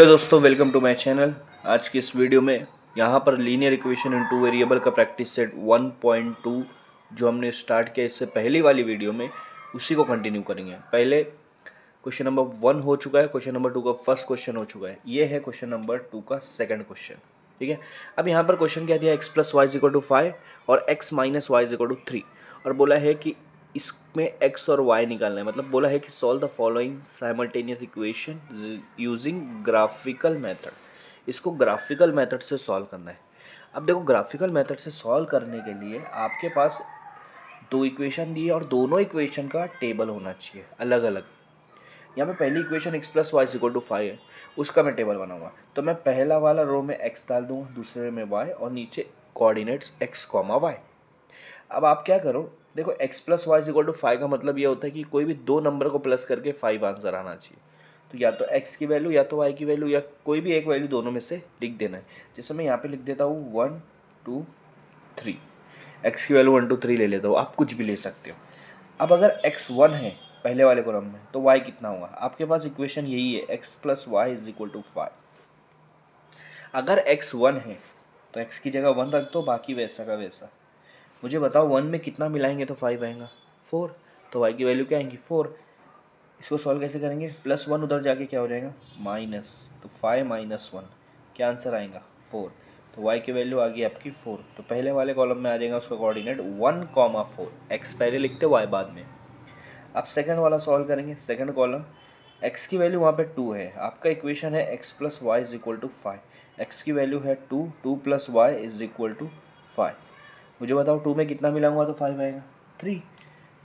Hello दोस्तों, welcome to my channel. आज की इस वीडियो में यहाँ पर linear equation in two variable का प्रैक्टिस सेट 1.2 जो हमने स्टार्ट किया इससे पहली वाली वीडियो में, उसी को कंटिन्यू करेंगे। पहले क्वेश्चन नंबर 1 हो चुका है, क्वेश्चन नंबर 2 का फर्स्ट क्वेश्चन हो चुका है। ये है क्वेश्चन नंबर 2 का सेकंड क्वेश्चन। ठीक है, अब यहाँ पर क्वेश्चन क्या दिया, x plus y is equal to 5 और x minus y is equal to 3, और बोला है कि इसमें x और y निकालना है। मतलब बोला है कि solve the following simultaneous equation using graphical method. इसको ग्राफिकल मेथड से सॉल्व करना है। अब देखो, ग्राफिकल मेथड से सॉल्व करने के लिए आपके पास दो इक्वेशन दी है और दोनों इक्वेशन का टेबल होना चाहिए अलग अलग। यहाँ पे पहली equation x plus y equal to 5 है, उसका मैं टेबल बनाऊंगा। तो मैं पहला वाला रो में x डाल दूंगा, दूसरे में y और नीचे कोऑर्डिनेट्स x, y। अब आप क्या करो, देखो x plus y equal to 5 का मतलब ये होता है कि कोई भी दो नंबर को प्लस करके 5 आंसर आना चाहिए। तो या तो x की वैल्यू या तो y की वैल्यू या कोई भी एक वैल्यू दोनों में से लिख देना है। जैसे मैं यहाँ पे लिख देता हूँ 1 2 3, x की वैल्यू 1 2 3 ले लेता हूँ, आप कुछ भी ले सकते हो। अब अगर x 1 है पहले वाले कॉलम में तो y कितना होगा, आपके पास इक्वेशन यही है, x plus y is equal to 5। अगर x 1 है तो x की जगह 1 रख दो, बाकी वैसा का वैसा। मुझे बताओ 1 में कितना मिलाएंगे तो 5 आएगा, 4। तो y की वैल्यू क्या आएंगी, 4। इसको सॉल्व कैसे करेंगे, प्लस 1 उधर जाके क्या हो जाएगा, माइनस। तो 5 माइनस 1 क्या आंसर आएगा, 4। तो y की वैल्यू आ गई आपकी 4। तो पहले वाले कॉलम में आ जाएगा उसका कोऑर्डिनेट 1,4, x पहले लिखते y बाद में। अब सेकंड वाला सॉल्व करेंगे, सेकंड कॉलम x की वैल्यू वहाँ पे 2 है, आपका इक्वेशन है x plus y is equal to 5। x की वैल्यू है 2, 2 plus y is equal to 5। मुझे बताओ 2 में कितना मिलाऊंगा तो 5 आएगा, 3।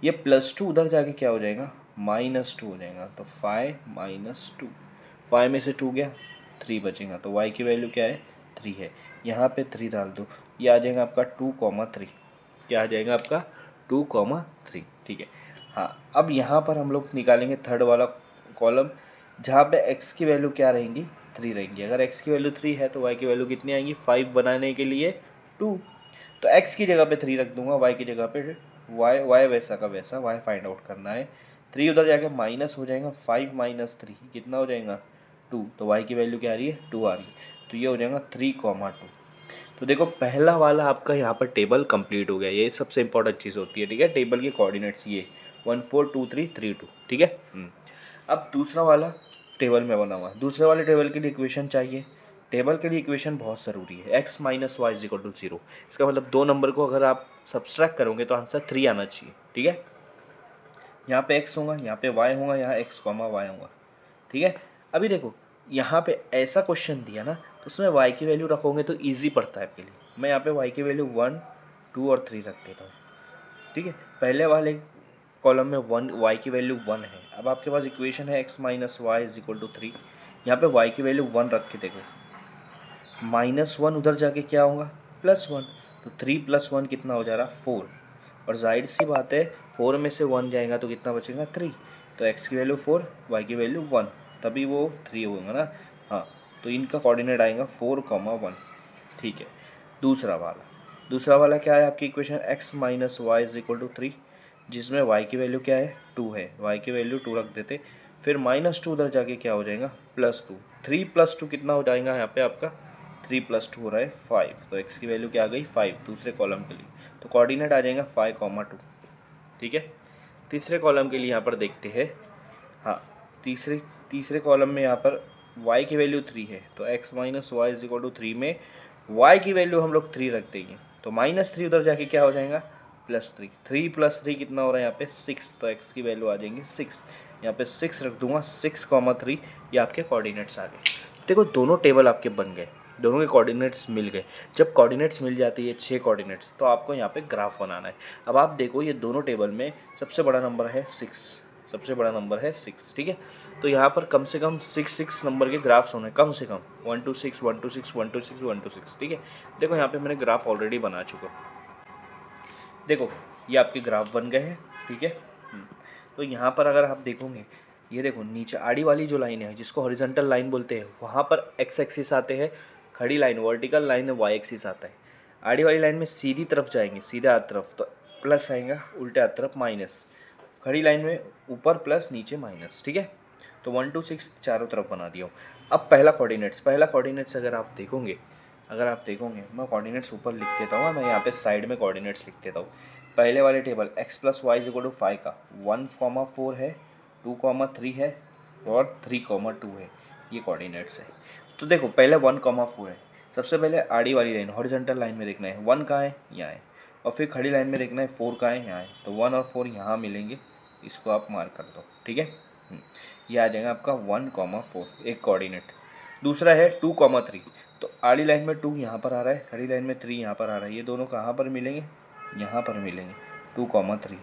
ये प्लस 2 उधर जाके क्या हो जाएगा, माइनस 2 हो जाएगा। तो 5 माइनस 2, 5 में से 2 गया, 3 बचेगा। तो y की वैल्यू क्या है, 3 है। यहाँ पे 3 डाल दो, ये आ जाएगा आपका 2,3। क्या आ जाएगा आपका 2,3। ठीक है। हाँ, अब यहाँ पर हम लोग निकालेंगे थर्ड वाला कॉलम, जहाँ पे x की वैल्यू क्या रहेंगी, 3 रहेंगी। अगर x की वैल्यू 3 है तो y की वैल्यू कितनी आएंगी, 5 बनाने के लिए 2। तो x की जगह पे 3 रख दूंगा, y की जगह पे y वैसा का वैसा, y फाइंड आउट करना है। 3 उधर जाके माइनस हो जाएगा, 5 माइनस 3 कितना हो जाएगा, 2। तो y की वैल्यू क्या आ रही है, 2 आ रही है। तो ये हो जाएगा 3,2। तो देखो पहला वाला आपका यहाँ पर टेबल कंप्लीट हो गया। ये सबसे इंपॉर्टेंट चीज़ होती है, ठीक है, टेबल के कोऑर्डिनेट्स ये 1 4 2 3 3 2, ठीक है। अब दूसरा वाला टेबल में बना हुआ है, दूसरे वाले टेबल के लिए इक्वेशन चाहिए। टेबल के लिए इक्वेशन बहुत ज़रूरी है, x minus y is equal to 0। इसका मतलब दो नंबर को अगर आप सब्सट्रैक्ट करोगे तो आंसर 3 आना चाहिए, ठीक है। यहाँ पे x होगा, यहाँ पे y होगा, यहाँ x कॉमा y होगा, ठीक है। अभी देखो यहाँ पे ऐसा क्वेश्चन दिया ना, तो उसमें y की वैल्यू रखोगे तो ईजी पड़ता है आपके लिए। मैं यहाँ पे y की वैल्यू 1 2 और 3 रख देता हूँ, ठीक है। पहले वाले कॉलम में 1 y की वैल्यू 1 है। अब आपके पास इक्वेशन है x minus y is equal to 3। यहाँ पे y की वैल्यू 1 रख के देखो, माइनस 1 उधर जाके क्या होगा, प्लस 1। तो 3 प्लस 1 कितना हो जा रहा, 4। और जाहिर सी बात है 4 में से 1 जाएगा तो कितना बचेगा, 3। तो x की वैल्यू 4, y की वैल्यू 1, तभी वो 3 होगा ना। हाँ, तो इनका कोऑर्डिनेट आएगा 4,1, ठीक है। दूसरा वाला क्या है आपकी equation, x minus y is equal to 3, जिसमें y की वैल्यू क्या है, 2 है। y की वैल्यू 2 रख देते, फिर माइनस 2 उधर जाके क्या हो जाएगा, प्लस 2। 3 प्लस 2 कितना हो जाएगा यहाँ पे आपका, 3 प्लस 2 हो रहा है 5। तो x की वैल्यू क्या आ गई, 5 दूसरे कॉलम के लिए। तो कोऑर्डिनेट आ जाएगा 5,2, ठीक है। तीसरे कॉलम के लिए यहाँ पर देखते हैं। हाँ, तीसरे कॉलम में यहाँ पर y की वैल्यू 3 है, तो x minus y is equal to 3 में y की वैल्यू हम लोग 3 रख देंगे। तो माइनस 3 उधर जाके क्या हो जाएगा, प्लस 3। 3 प्लस 3 कितना हो रहा है यहाँ पे, 6। तो x की वैल्यू आ जाएंगी 6। यहाँ पे 6 रख दूंगा, 6,3। ये आपके कोऑर्डिनेट्स आ गए। देखो दोनों टेबल आपके बन गए, दोनों के कोऑर्डिनेट्स मिल गए। जब कोऑर्डिनेट्स मिल जाती है 6 कोऑर्डिनेट्स, तो आपको यहाँ पे ग्राफ बनाना है। अब आप देखो ये दोनों टेबल में सबसे बड़ा नंबर है 6, सबसे बड़ा नंबर है 6, ठीक है। तो यहाँ पर कम से कम 6 नंबर के ग्राफ्स होने, कम से कम 1 2 6 1 2 6 1 2 6 1 2 6, ठीक है। देखो यहाँ पे मैंने ग्राफ ऑलरेडी बना चुका, देखो ये आपके ग्राफ बन गए हैं, ठीक है। तो यहाँ पर अगर आप देखोगे, ये देखो नीचे आड़ी वाली जो लाइन है जिसको हॉरिजॉन्टल लाइन बोलते हैं, वहाँ पर एक्स एक्सिस आते हैं, खड़ी लाइन वर्टिकल लाइन में वाई एक्सिस आता है। आड़ी वाली लाइन में सीधी तरफ जाएंगे, सीधा हाथ तरफ तो प्लस आएगा, उल्टे हाथ तरफ माइनस। खड़ी लाइन में ऊपर प्लस नीचे माइनस, ठीक है। तो 1 2 6 चारों तरफ बना दिया हूँ। अब पहला कोऑर्डिनेट्स अगर आप देखोगे मैं कोऑर्डिनेट्स ऊपर लिख देता हूँ, मैं यहाँ पे साइड में कोऑर्डिनेट्स लिख देता हूँ। पहले वाले table x plus y is equal to 5 का 1,4 है, 2,3 है और 3,2 है, ये कोऑर्डिनेट्स है। तो देखो पहले 1,4 है, सबसे पहले आड़ी वाली लाइन हॉरिजॉन्टल लाइन में देखना है 1 कहाँ है, यहाँ है, और फिर खड़ी लाइन में देखना है 4 कहाँ है, यहाँ है। तो 1 और 4 यहाँ मिलेंगे, इसको आप मार्क कर दो, ठीक है। ये आ जाएगा आपका 1,4 एक कोऑर्डिनेट। दूसरा है 2,3, तो आड़ी लाइन में 2 यहाँ पर आ रहा है, खड़ी लाइन में 3 यहाँ पर आ रहा है, ये दोनों कहाँ पर मिलेंगे, यहाँ पर मिलेंगे 2,3।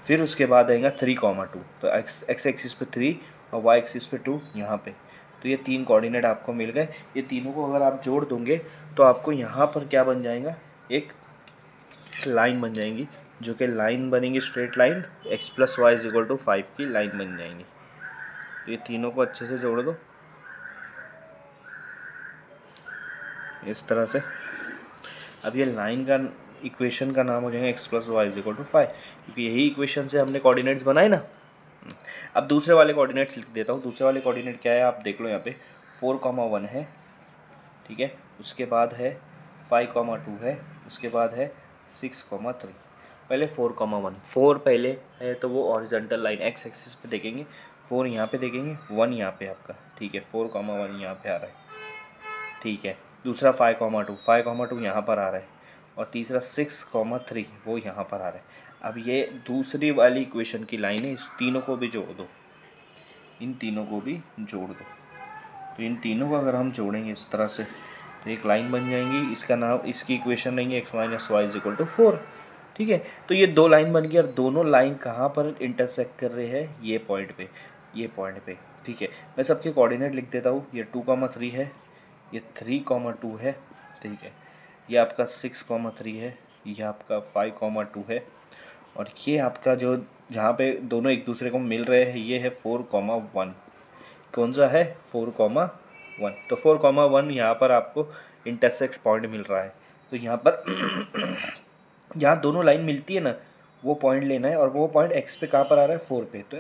फिर उसके बाद आएगा 3,2, तो एक्स एक्सिस पे 3 और वाई एक्सिस पे 2 यहाँ पे। तो ये 3 कोऑर्डिनेट आपको मिल गए। ये तीनों को अगर आप जोड़ दोगे तो आपको यहाँ पर क्या बन जाएगा, एक लाइन बन जाएंगी, जो कि लाइन बनेंगी straight line x plus y is equal to 5 की लाइन बन जाएंगी। तो ये तीनों को अच्छे से जोड़ दो इस तरह से। अब ये लाइन का इक्वेशन का नाम हो जाएगा x plus y is equal to 5, क्योंकि यही इक्वेशन से हमने कोऑर्डिनेट्स बनाए ना। अब दूसरे वाले कोऑर्डिनेट्स लिख देता हूँ। दूसरे वाले कोऑर्डिनेट क्या है आप देख लो, यहाँ पे 4,1 है, ठीक है। उसके बाद है 5,2 है, उसके बाद है 6,3। पहले 4,1, 4 पहले है तो वो हॉरिजॉन्टल लाइन एक्स एक्सिस पे देखेंगे, 4 यहाँ पे देखेंगे, 1 यहाँ पे आपका, ठीक है। 4,1 यहाँ पे आ रहा है, ठीक है। दूसरा 5,2 यहाँ पर आ रहा है, और तीसरा 6,3 वो यहाँ पर आ रहा है। अब ये दूसरी वाली इक्वेशन की लाइन है, इस तीनों को भी जोड़ दो, इन तीनों को भी जोड़ दो। तो इन तीनों को अगर हम जोड़ेंगे इस तरह से तो एक लाइन बन जाएंगी, इसका नाम, इसकी इक्वेशन रहेंगे x minus y is equal to 4, ठीक है। तो ये दो लाइन बन गई, और दोनों लाइन कहाँ पर इंटरसेक्ट कर रहे हैं, ये पॉइंट पे, ठीक है। मैं सबके कोऑर्डिनेट लिख देता हूँ। ये 2,3 है, ये 3,2 है, ठीक है। ये आपका 6,3 है, ये आपका 5,2 है, और ये आपका जो जहाँ पे दोनों एक दूसरे को मिल रहे हैं ये है 4,1। कौन सा है, 4,1। तो 4,1 यहाँ पर आपको इंटरसेक्ट पॉइंट मिल रहा है। तो यहाँ पर यहाँ दोनों लाइन मिलती है ना, वो पॉइंट लेना है, और वो पॉइंट एक्स पे कहाँ पर आ रहा है, 4 पे। तो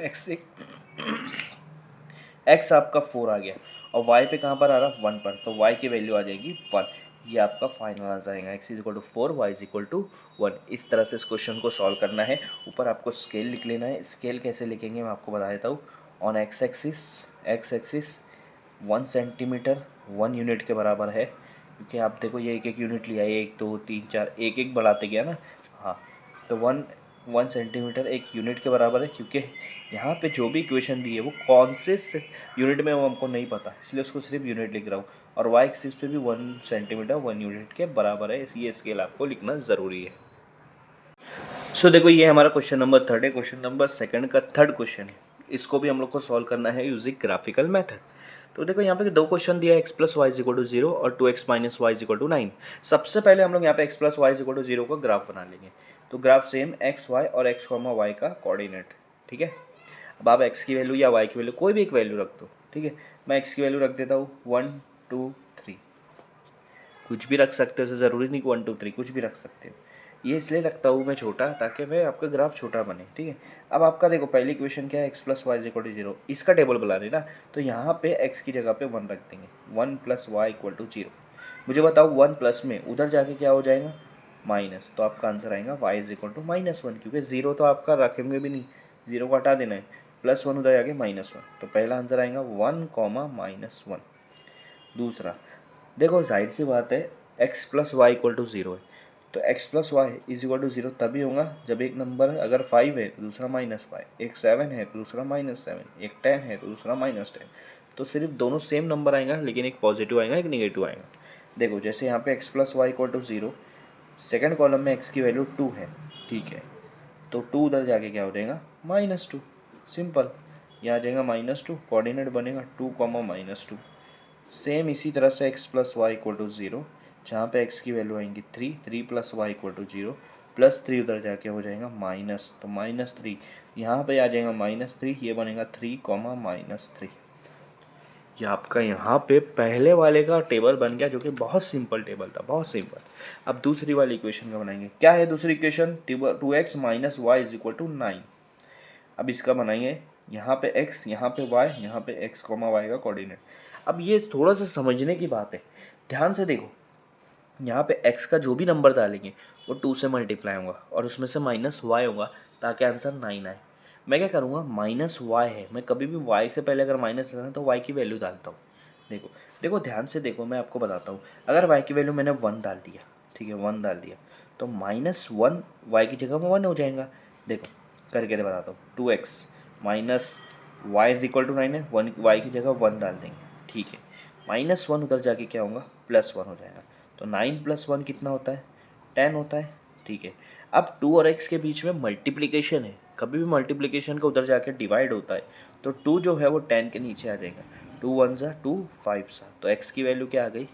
एक्स आपका 4 आ गया, और वाई पे कहाँ पर आ रहा है, 1 पर। तो वाई की वैल्यू आ जाएगी 1। ये आपका फाइनल आंसर आएगा, x is equal to 4, y is equal to 1। इस तरह से इस क्वेश्चन को सॉल्व करना है। ऊपर आपको स्केल लिख लेना है। स्केल कैसे लिखेंगे मैं आपको बता देता हूँ। On x axis 1 centimetre 1 unit के बराबर है, क्योंकि आप देखो ये एक एक यूनिट लिया है, 1 2 3 4 एक एक बढ़ाते गया ना, हाँ। तो 1 सेंटीमीटर 1 यूनिट के बराबर है, क्योंकि यहाँ पे जो भी इक्वेशन दी है वो कौन से यूनिट में वो हमको नहीं पता, इसलिए उसको सिर्फ यूनिट लिख रहा हूँ। और वाई एक्सिस पे भी 1 सेंटीमीटर 1 यूनिट के बराबर है, ये स्केल आपको लिखना ज़रूरी है। सो देखो ये हमारा क्वेश्चन नंबर 3 है। क्वेश्चन नंबर 2 का 3rd क्वेश्चन है, इसको भी हम लोग को सॉल्व करना है यूजिंग ग्राफिकल मेथड। तो देखो यहाँ पे 2 क्वेश्चन दिया है, x plus y is equal to 0 और 2x minus y is equal to 9। सबसे पहले हम लोग यहाँ पे x plus y is equal to 0 का ग्राफ बना लेंगे। तो ग्राफ सेम x y और x y का कोऑर्डिनेट, ठीक है। अब आप x की वैल्यू या y की वैल्यू कोई भी एक वैल्यू रख दो, ठीक है। मैं x की वैल्यू रख देता हूँ 1 2 3, कुछ भी रख सकते हो, ऐसे ज़रूरी नहीं कि 1 2 3, कुछ भी रख सकते हो। ये इसलिए रखता हूँ मैं छोटा, ताकि मैं आपका ग्राफ छोटा बने, ठीक है। अब आपका देखो पहली इक्वेशन क्या है, x plus y is equal to 0, इसका टेबल बना देना। तो यहाँ पे x की जगह पे 1 रख देंगे, 1 प्लस वाई इक्वल टू 0। मुझे बताओ 1 प्लस में उधर जाके क्या हो जाएगा, माइनस। तो आपका आंसर आएगा y इज इक्वल टू -1, क्योंकि 0 तो आपका रखेंगे भी नहीं, 0 को हटा देना है, +1 उधर जाके -1। तो पहला आंसर आएगा 1, -1। दूसरा देखो जाहिर सी बात है, x plus y equal to 0 है, तो x plus y is equal to 0 तभी होगा जब एक नंबर अगर 5 है तो दूसरा -5, एक 7 है तो दूसरा -7, एक 10 है तो दूसरा -10। तो सिर्फ दोनों सेम नंबर आएगा, लेकिन एक पॉजिटिव आएगा एक नेगेटिव आएगा। देखो जैसे यहाँ पे x plus y equal to 0, second column में x की वैल्यू 2 है, ठीक है। तो 2 उधर जाके क्या हो जाएगा, -2, सिंपल। यहाँ आ जाएगा -2, कोऑर्डिनेट बनेगा 2, -2। सेम इसी तरह से x plus y equal to 0, जहाँ पे x की वैल्यू आएंगी 3, 3 प्लस वाई इक्वल टू 0, +3 उधर जाके हो जाएगा माइनस, तो -3 यहाँ पे आ जाएगा -3, ये बनेगा 3, -3। ये आपका यहाँ पे पहले वाले का टेबल बन गया, जो कि बहुत सिंपल टेबल था, बहुत सिंपल। अब दूसरी वाली इक्वेशन का बनाएंगे। क्या है दूसरी equation, 2x minus y is equal to 9। अब इसका बनाएंगे, यहाँ पे x, यहाँ पे y, यहाँ पे x, y का कोऑर्डिनेट। अब ये थोड़ा सा समझने की बात है, ध्यान से देखो, यहाँ पे x का जो भी नंबर डालेंगे वो 2 से मल्टीप्लाई होगा और उसमें से माइनस y होगा ताकि आंसर 9 आए। मैं क्या करूँगा, माइनस y है, मैं कभी भी y से पहले अगर माइनस लेना तो y की वैल्यू डालता हूँ। देखो देखो ध्यान से देखो, मैं आपको बताता हूँ, अगर y की वैल्यू मैंने 1 डाल दिया, ठीक है 1 डाल दिया, तो -1 y की जगह में 1 हो जाएगा। देखो करके बताता हूँ, 2x minus y is equal to 9 है, 1 y की जगह 1 डाल देंगे, ठीक है, -1 उधर जाके क्या होगा, +1 हो जाएगा। तो 9 + 1 कितना होता है, 10 होता है, ठीक है। अब 2 और x के बीच में मल्टीप्लिकेशन है, कभी भी मल्टीप्लिकेशन का उधर जाके डिवाइड होता है, तो 2 जो है वो 10 के नीचे आ जाएगा, 2 1 ज़ा 2 5 सा, तो x की वैल्यू क्या आ गई,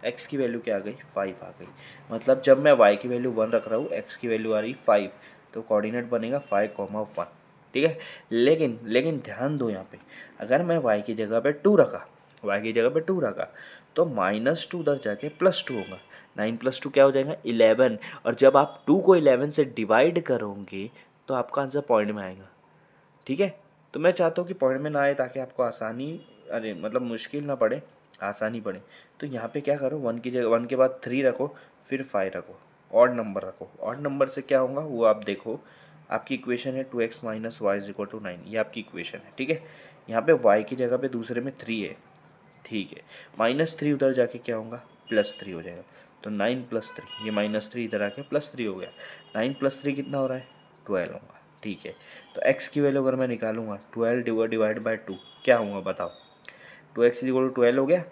x की वैल्यू क्या आ गई, 5 आ गई। मतलब जब मैं y की वैल्यू 1 रख रहा हूँ, x की वैल्यू आ रही 5, तो कोऑर्डिनेट बनेगा 5,1, ठीक है। लेकिन ध्यान दो यहाँ पे, अगर मैं y की जगह पे 2 रखा, y की जगह पे 2 रखा, तो -2 उधर जाके +2 होगा, 9 + 2 क्या हो जाएगा 11, और जब आप 2 को 11 से डिवाइड करोगे तो आपका आंसर पॉइंट में आएगा, ठीक है। तो मैं चाहता हूँ कि पॉइंट में ना आए ताकि आपको आसानी, अरे मतलब मुश्किल ना पड़े, आसानी पड़े। तो यहाँ पे क्या करो, 1 की जगह 1 के बाद 3 रखो, फिर 5 रखो, ऑड नंबर रखो, ऑड नंबर से क्या होगा वो आप देखो। आपकी इक्वेशन है 2x - y = 9, ये आपकी इक्वेशन है, ठीक है। यहाँ पे y की जगह पे दूसरे में 3 है, ठीक है, -3 उधर जाके क्या होगा, +3 हो जाएगा। तो 9 + 3, ये -3 इधर आके +3 हो गया, 9 + 3 कितना हो रहा है, 12 होगा, ठीक है। तो x की वैल्यू अगर मैं निकालूंगा 12 डिवाइड बाई 2 क्या होगा बताओ, 2x = 12 हो गया,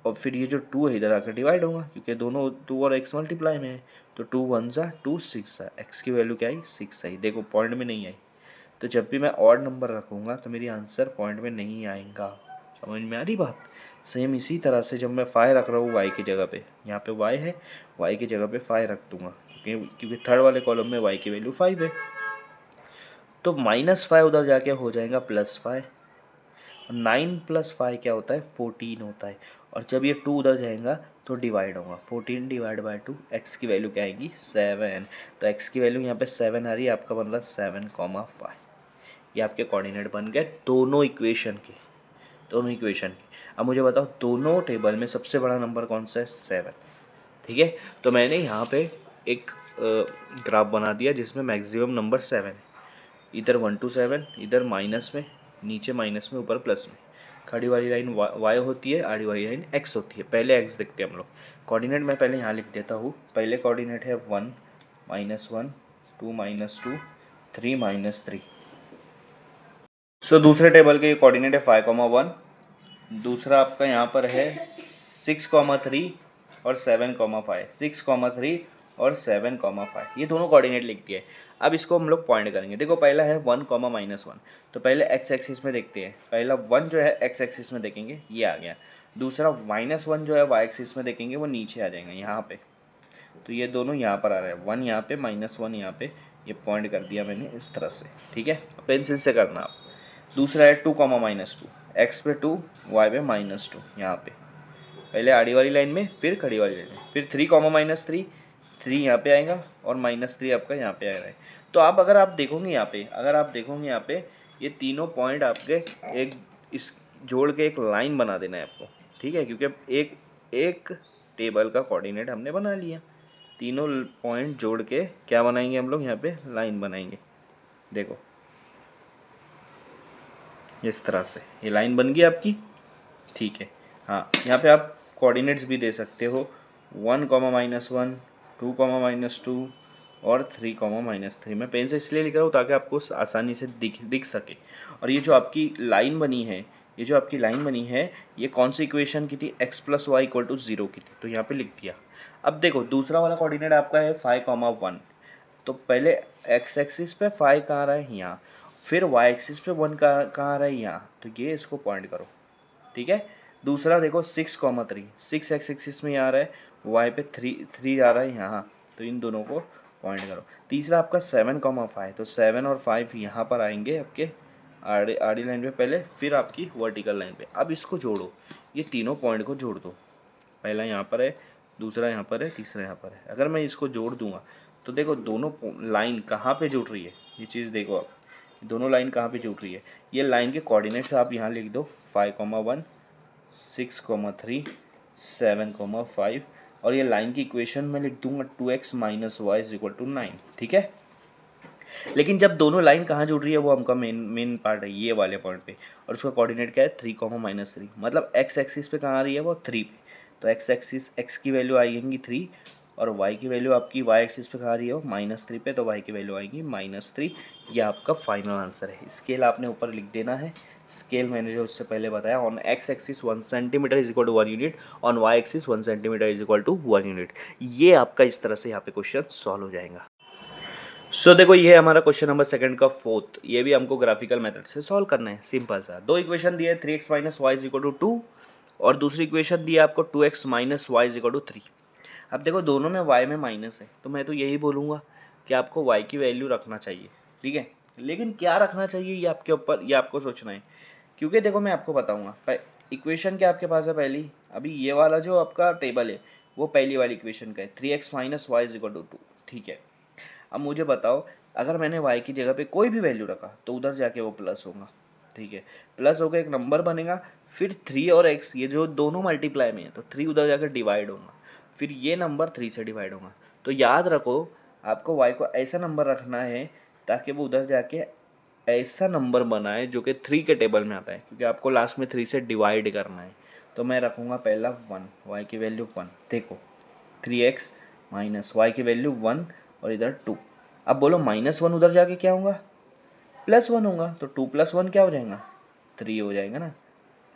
और फिर ये जो 2 है इधर आकर डिवाइड होगा क्योंकि दोनों 2 और x मल्टीप्लाई में है, तो 2 1 ज़ा 2 6 ज़ा, x की वैल्यू क्या आई 6 आई। देखो पॉइंट में नहीं आई, तो जब भी मैं ऑड नंबर रखूँगा तो मेरी आंसर पॉइंट में नहीं आएगा। समझ में आ रही बात। सेम इसी तरह से जब मैं 5 रख रहा हूँ y की जगह पे, यहाँ पे y है, y की जगह पे 5 रख दूंगा क्योंकि थर्ड वाले कॉलम में y की वैल्यू 5 है, तो -5 उधर जाके हो जाएगा +5, और 9 + 5 क्या होता है 14 होता है, और जब ये 2 उधर जाएगा तो डिवाइड होगा, 14 डिवाइड बाई 2, x की वैल्यू क्या आएगी 7, तो x की वैल्यू यहाँ पे 7 आ रही है, आपका बन रहा 7,5। ये आपके कोऑर्डिनेट बन गए दोनों इक्वेशन के, दोनों इक्वेशन के। अब मुझे बताओ दोनों टेबल में सबसे बड़ा नंबर कौन सा है, 7, ठीक है। तो मैंने यहाँ पे एक ग्राफ बना दिया जिसमें मैक्सिमम नंबर 7 है, इधर 1 to 7, इधर माइनस में, नीचे माइनस में, ऊपर प्लस में। खड़ी वाली लाइन y होती है, आड़ी वाली लाइन x होती है। पहले x देखते हैं हम लोग, कोऑर्डिनेट मैं पहले यहाँ लिख देता हूँ। पहले कोऑर्डिनेट है 1 - 1 2 - 2 3 - 3। सो दूसरे टेबल के कोऑर्डिनेट है 5,1, दूसरा आपका यहाँ पर है 6,3 और 7,5, 6,3 और 7,5, ये दोनों कोऑर्डिनेट लिख दिए। अब इसको हम लोग पॉइंट करेंगे। देखो पहला है 1, -1, तो पहले x एक्सिस में देखते हैं। पहला 1 जो है x एक्सिस में देखेंगे, ये आ गया। दूसरा -1 जो है y एक्सिस में देखेंगे, वो नीचे आ जाएंगे यहाँ पे। तो ये दोनों यहाँ पर आ रहा है, 1 यहाँ पे, -1 यहाँ पे, ये पॉइंट कर दिया मैंने इस तरह से, ठीक है। पेंसिल से करना आप। दूसरा है 2, -2, x पे 2, y पे -2, यहाँ पे पहले आड़ी वाली लाइन में, फिर खड़ी वाली लाइन में, फिर 3, -3, 3 यहाँ पे आएगा और -3 आपका यहाँ पे आ रहा है। तो आप अगर आप देखोगे यहाँ पे, यहाँ पे ये तीनों पॉइंट आपके एक इस जोड़ के एक लाइन बना देना है आपको, ठीक है, क्योंकि एक टेबल का कोऑर्डिनेट हमने बना लिया। तीनों पॉइंट जोड़ के क्या बनाएंगे हम लोग, यहाँ पे लाइन बनाएंगे। देखो इस तरह से ये लाइन बन गई आपकी, ठीक है। हाँ, यहाँ पे आप कोऑर्डिनेट्स भी दे सकते हो, 1, -1, 2, -2 और 3, -3। मैं पेन से इसलिए लिख रहा हूँ ताकि आपको आसानी से दिख सके। और ये जो आपकी लाइन बनी है, ये कौन सी इक्वेशन की थी, x + y = 0 की थी, तो यहाँ पे लिख दिया। अब देखो दूसरा वाला कोऑर्डिनेट आपका है 5,1, तो पहले x एक्सिस पे 5 कहाँ आ रहा है, यहाँ, फिर y एक्सिस पे 1 कहाँ आ रहा है, यहाँ, तो ये इसको पॉइंट करो, ठीक है। दूसरा देखो 6,3, 6 x एक्सिस में आ रहा है, y पे 3 आ रहा है यहाँ, तो इन दोनों को पॉइंट करो। तीसरा आपका 7,5, तो 7 और 5 यहाँ पर आएंगे आपके आड़ी लाइन पे पहले, फिर आपकी वर्टिकल लाइन पे। अब इसको जोड़ो, ये तीनों पॉइंट को जोड़ दो। पहला यहाँ पर है, दूसरा यहाँ पर है, तीसरा यहाँ पर है। अगर मैं इसको जोड़ दूंगा तो देखो दोनों लाइन कहाँ पे जुड़ रही है, ये चीज़ देखो आप, दोनों लाइन कहाँ पे जुड़ रही है। ये लाइन के कोऑर्डिनेट्स आप यहाँ लिख दो, 5,1, 6,3, 7,5 और ये लाइन की इक्वेशन मैं लिख दूंगा 2x minus y is equal to 9, ठीक है। लेकिन जब दोनों लाइन कहाँ जुड़ रही है वो हमका मेन पार्ट है ये वाले पॉइंट पे, और उसका कोऑर्डिनेट क्या है 3,-3, मतलब x एक्सिस पे कहाँ आ रही है वो 3 पे, तो x एक्सिस x की वैल्यू आएगी 3 और y की वैल्यू आपकी y एक्सिस पे कहाँ आ रही है वो -3 पे, तो y की वैल्यू आएगी -3। ये आपका फाइनल आंसर है। स्केल आपने ऊपर लिख देना है। स्केल मैंने जो उससे पहले बताया, on x axis 1 centimetre is equal to 1 unit, on y axis 1 centimetre is equal to 1 unit. ये आपका इस तरह से यहाँ पे क्वेश्चन सॉल्व हो जाएगा। सो देखो ये हमारा क्वेश्चन नंबर सेकंड का फोर्थ, ये भी हमको ग्राफिकल मेथड से सॉल्व करना है। सिंपल सा दो इक्वेशन दिए है 3x minus y is equal to 2 और दूसरी इक्वेशन दी है आपको 2x minus y is equal to 3। अब देखो दोनों में y में माइनस है, तो मैं तो यही बोलूँगा कि आपको y की वैल्यू रखना चाहिए, ठीक है। लेकिन क्या रखना चाहिए ये आपके ऊपर, ये आपको सोचना है, क्योंकि देखो मैं आपको बताऊँगा। इक्वेशन क्या आपके पास है पहली, अभी ये वाला जो आपका टेबल है वो पहली वाली इक्वेशन का है 3x minus y is equal to 2, ठीक है। अब मुझे बताओ अगर मैंने y की जगह पे कोई भी वैल्यू रखा तो उधर जाके वो प्लस होगा, ठीक है। प्लस होकर एक नंबर बनेगा, फिर 3 और x ये जो दोनों मल्टीप्लाई में है तो 3 उधर जाकर डिवाइड होगा, फिर ये नंबर 3 से डिवाइड होगा। तो याद रखो आपको y को ऐसा नंबर रखना है ताकि वो उधर जाके ऐसा नंबर बनाए जो कि 3 के टेबल में आता है, क्योंकि आपको लास्ट में 3 से डिवाइड करना है। तो मैं रखूँगा पहला 1, y की वैल्यू 1, देखो 3x माइनस वाई की वैल्यू 1 और इधर 2। अब बोलो -1 उधर जाके क्या होगा, +1 होगा, तो 2 + 1 क्या हो जाएगा 3 हो जाएगा ना।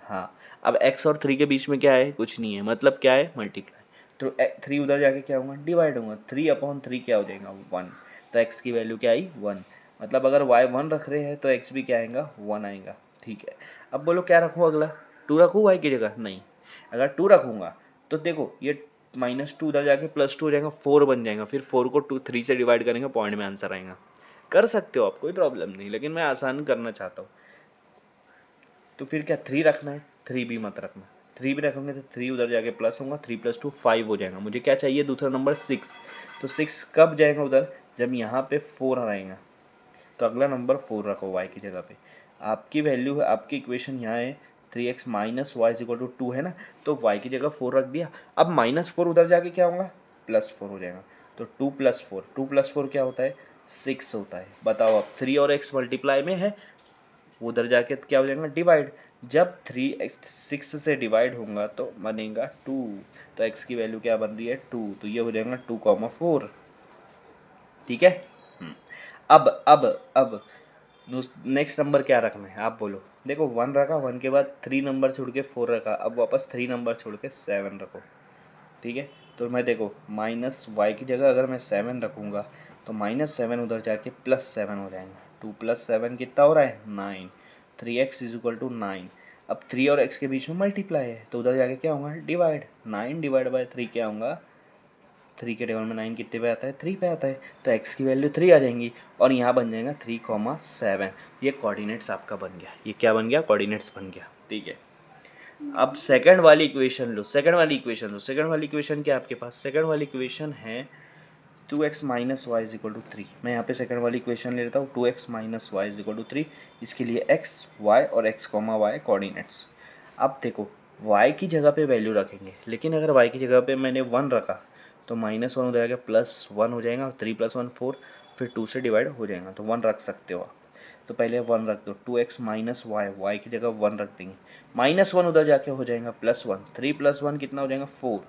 हाँ, अब x और 3 के बीच में क्या है, कुछ नहीं है, मतलब क्या है मल्टीप्लाई, तो 3 उधर जाके क्या होगा डिवाइड होगा, 3/3 क्या हो जाएगा 1, तो x की वैल्यू क्या आई 1, मतलब अगर y 1 रख रहे हैं तो x भी क्या आएगा 1 आएगा, ठीक है। अब बोलो क्या रखूँ अगला, 2 रखूँ y की जगह, नहीं, अगर 2 रखूँगा तो देखो ये -2 उधर जाके +2 हो जाएगा, 4 बन जाएगा, फिर 4 को 3 से डिवाइड करेंगे, पॉइंट में आंसर आएगा। कर सकते हो आप, कोई प्रॉब्लम नहीं, लेकिन मैं आसान करना चाहता हूँ। तो फिर क्या 3 रखना है, 3 भी मत रखना, 3 भी रखोगे तो 3 उधर जाके प्लस होगा, 3 + 2 5 हो जाएगा। मुझे क्या चाहिए दूसरा नंबर 6, तो 6 कब जाएगा उधर, जब यहाँ पे 4 आएगा, तो अगला नंबर 4 रखो y की जगह पे। आपकी वैल्यू है, आपकी इक्वेशन यहाँ है 3x minus y is equal to 2 है ना, तो y की जगह 4 रख दिया। अब -4 उधर जाके क्या होगा +4 हो जाएगा, तो 2 + 4, 2 + 4 क्या होता है 6 होता है। बताओ अब 3 और x मल्टीप्लाई में है, उधर जाके क्या हो जाएगा डिवाइड, जब 3x 6 से डिवाइड होगा तो बनेगा 2, तो x की वैल्यू क्या बन रही है 2, तो ये हो जाएगा 2,4, ठीक है। अब नेक्स्ट नंबर क्या रखना है आप बोलो। देखो 1 रखा, 1 के बाद 3 नंबर छोड़ के 4 रखा, अब वापस 3 नंबर छोड़ के 7 रखो, ठीक है। तो मैं देखो माइनस वाई की जगह अगर मैं 7 रखूँगा तो -7 उधर जाके +7 हो जाएगा, 2 + 7 कितना हो रहा है 9, 3x इज इक्वल टू 9। अब 3 और x के बीच में मल्टीप्लाई है तो उधर जाके क्या होगा डिवाइड, 9 डिवाइड बाई 3 क्या होगा, 3 के टेबल में 9 कितने पे आता है 3 पे आता है, तो x की वैल्यू 3 आ जाएंगी और यहाँ बन जाएगा 3,7। ये कोऑर्डिनेट्स आपका बन गया, ये क्या बन गया कोऑर्डिनेट्स बन गया, ठीक है। अब सेकंड वाली इक्वेशन लो, सेकंड वाली इक्वेशन लो। सेकंड वाली इक्वेशन क्या है आपके पास, सेकंड वाली इक्वेशन है 2x minus y is equal to 3। मैं यहाँ पे सेकंड वाली इक्वेशन ले लेता हूँ 2x minus y is equal to 3। इसके लिए x y और x y कोऑर्डिनेट्स। अब देखो y की जगह पे वैल्यू रखेंगे, लेकिन अगर y की जगह पे मैंने 1 रखा तो -1 हो जाएगा, +1 हो जाएगा, 3 + 1 4, फिर 2 से डिवाइड हो जाएगा, तो 1 रख सकते हो आप। तो पहले 1 रख दो, 2x माइनस वाई, वाई की जगह 1 रख देंगे, -1 उधर जाके हो जाएगा +1, 3 + 1 कितना हो जाएगा 4,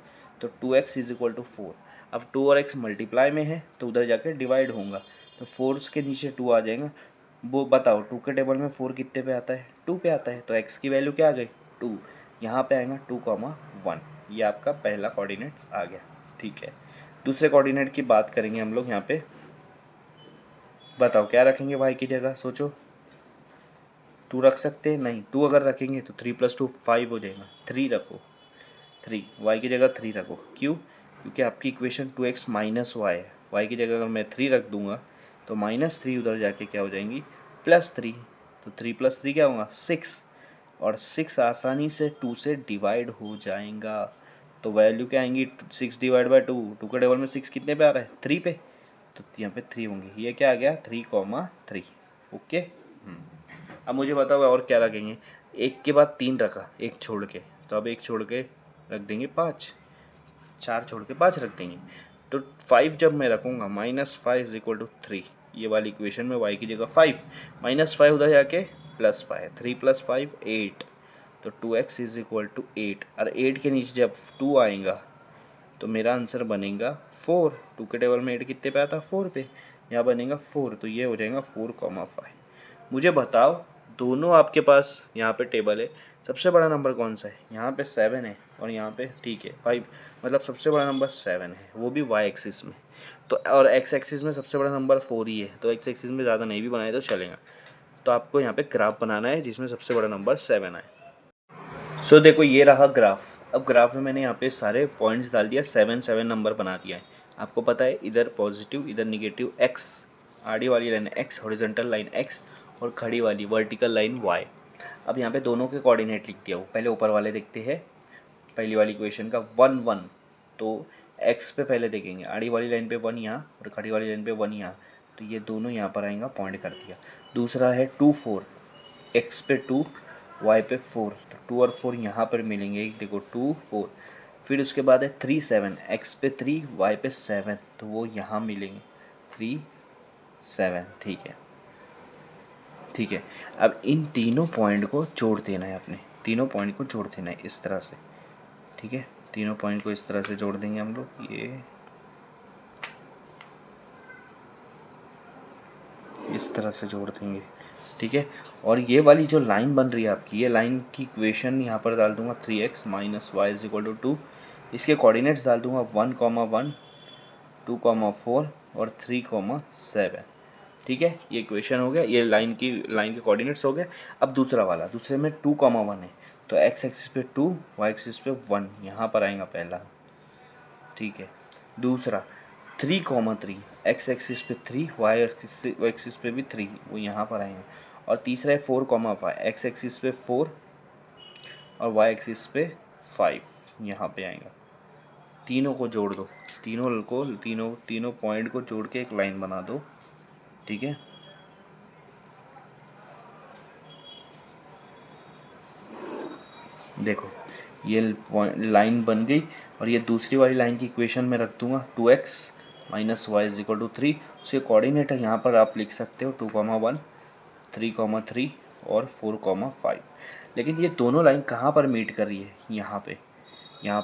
तो 2x इज इक्वल टू 4। अब 2 और x मल्टीप्लाई में है तो उधर जाके डिवाइड होगा, तो 4 के नीचे 2 आ जाएगा। वो बताओ 2 के टेबल में 4 कितने पे आता है 2 पे आता है, तो x की वैल्यू क्या आ गई 2, यहाँ पे आएगा 2,1। ये आपका पहला कोऑर्डिनेट्स आ गया, ठीक है। दूसरे कोऑर्डिनेट की बात करेंगे हम लोग यहाँ पे। बताओ क्या रखेंगे y की जगह, सोचो। 2 रख सकते हैं, नहीं 2 अगर रखेंगे तो 3 + 2 5 हो जाएगा, 3 रखो, 3 y की जगह 3 रखो, क्यों, क्योंकि आपकी इक्वेशन 2x माइनस वाई है, y की जगह अगर मैं 3 रख दूंगा तो -3 उधर जाके क्या हो जाएंगी +3, तो 3 + 3 क्या होगा 6, और 6 आसानी से 2 से डिवाइड हो जाएगा, तो वैल्यू क्या आएंगी 6 डिवाइड बाई 2, 2 के टेबल में 6 कितने पे आ रहा है 3 पे, तो यहाँ पे 3 होंगे, ये क्या आ गया 3,3, ओके। अब मुझे बताओ और क्या रखेंगे, एक के बाद 3 रखा एक छोड़ के, तो अब 1 छोड़ के रख देंगे 5, 4 छोड़ के 5 रख देंगे। तो 5 जब मैं रखूँगा -5 = 3, ये वाली इक्वेशन में y की जगह 5, -5 उधर जाके +5, 3 + 5 8, तो 2x = 8। और 8 के नीचे जब 2 आएगा तो मेरा आंसर बनेगा 4। 2 के टेबल में 8 कितने पे आता है? 4 पे। यहाँ बनेगा 4, तो ये हो जाएगा 4,5। मुझे बताओ, दोनों आपके पास यहाँ पे टेबल है, सबसे बड़ा नंबर कौन सा है? यहाँ पे 7 है और यहाँ पे ठीक है 5, मतलब सबसे बड़ा नंबर 7 है, वो भी y एक्सिस में। तो और x एक्सिस में सबसे बड़ा नंबर 4 ही है, तो x एक्सिस में ज़्यादा नहीं भी बनाए तो चलेगा। तो आपको यहाँ पे ग्राफ बनाना है जिसमें सबसे बड़ा नंबर 7 आए। सो देखो ये रहा ग्राफ। अब ग्राफ में मैंने यहाँ पे सारे पॉइंट्स डाल दिया, 7 7 नंबर बना दिया है। आपको पता है इधर पॉजिटिव इधर निगेटिव, x आड़ी वाली line x, horizontal line x और खड़ी वाली वर्टिकल लाइन y। अब यहाँ पे दोनों के कोऑर्डिनेट लिख दिया हूँ। पहले ऊपर वाले देखते हैं, पहली वाली इक्वेशन का 1 1, तो x पे पहले देखेंगे, आड़ी वाली लाइन पे 1 यहाँ और खड़ी वाली लाइन पे 1 यहाँ, तो ये दोनों यहाँ पर आएगा, पॉइंट कर दिया। दूसरा है 2 4, x पे 2 y पे 4, तो 2 और 4 यहाँ पर मिलेंगे, देखो 2 4। फिर उसके बाद है 3 7, x पे 3 y पे 7, तो वो यहाँ मिलेंगे 3 7। ठीक है। अब इन तीनों पॉइंट को जोड़ देना है, अपने तीनों पॉइंट को जोड़ देना है इस तरह से। ठीक है, तीनों पॉइंट को इस तरह से जोड़ देंगे हम लोग, ये इस तरह से जोड़ देंगे। ठीक है, और ये वाली जो लाइन बन रही है आपकी, ये लाइन की इक्वेशन यहाँ पर डाल दूंगा 3x - y = 2। इसके कोऑर्डिनेट्स डाल दूंगा 1, 1, 2, 4 और 3, 7। ठीक है, ये इक्वेशन हो गया, ये लाइन के कोऑर्डिनेट्स हो गए। अब दूसरा वाला, दूसरे में 2, 1 है, तो x एक्सिस पे 2, y एक्सिस पे 1, यहाँ पर आएगा पहला। ठीक है, दूसरा 3, 3, x एक्सिस पे 3, y एक्सिस पे भी 3, वो यहाँ पर आएंगे। और तीसरा है 4, 5, x एक्सिस पे 4 और y एक्सिस पे 5, यहाँ पे आएगा। तीनों को जोड़ दो, तीनों पॉइंट को जोड़ के एक लाइन बना दो। ठीक है, देखो ये लाइन बन गई। और ये दूसरी वाली लाइन की इक्वेशन में रख दूंगा 2x - y = 3। उसके कोऑर्डिनेट यहाँ पर आप लिख सकते हो 2, 1, 3, 3 और 4, 5। लेकिन ये दोनों लाइन कहाँ पर मीट कर रही है? यहाँ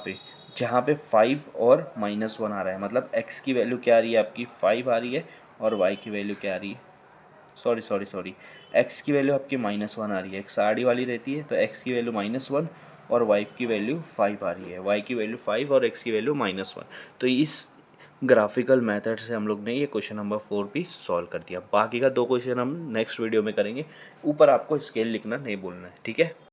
पे जहाँ पे 5 और -1 आ रहा है, मतलब x की वैल्यू क्या आ रही है आपकी? 5 आ रही है और y की वैल्यू क्या आ रही है? सॉरी, x की वैल्यू आपकी -1 आ रही है। x आड़ी वाली रहती है, तो x की वैल्यू -1 और y की वैल्यू 5 आ रही है। y की वैल्यू 5 और x की वैल्यू -1। तो इस ग्राफिकल मेथड से हम लोग ने ये क्वेश्चन नंबर 4 भी सॉल्व कर दिया। बाकी का 2 क्वेश्चन हम नेक्स्ट वीडियो में करेंगे। ऊपर आपको स्केल लिखना नहीं भूलना है। ठीक है।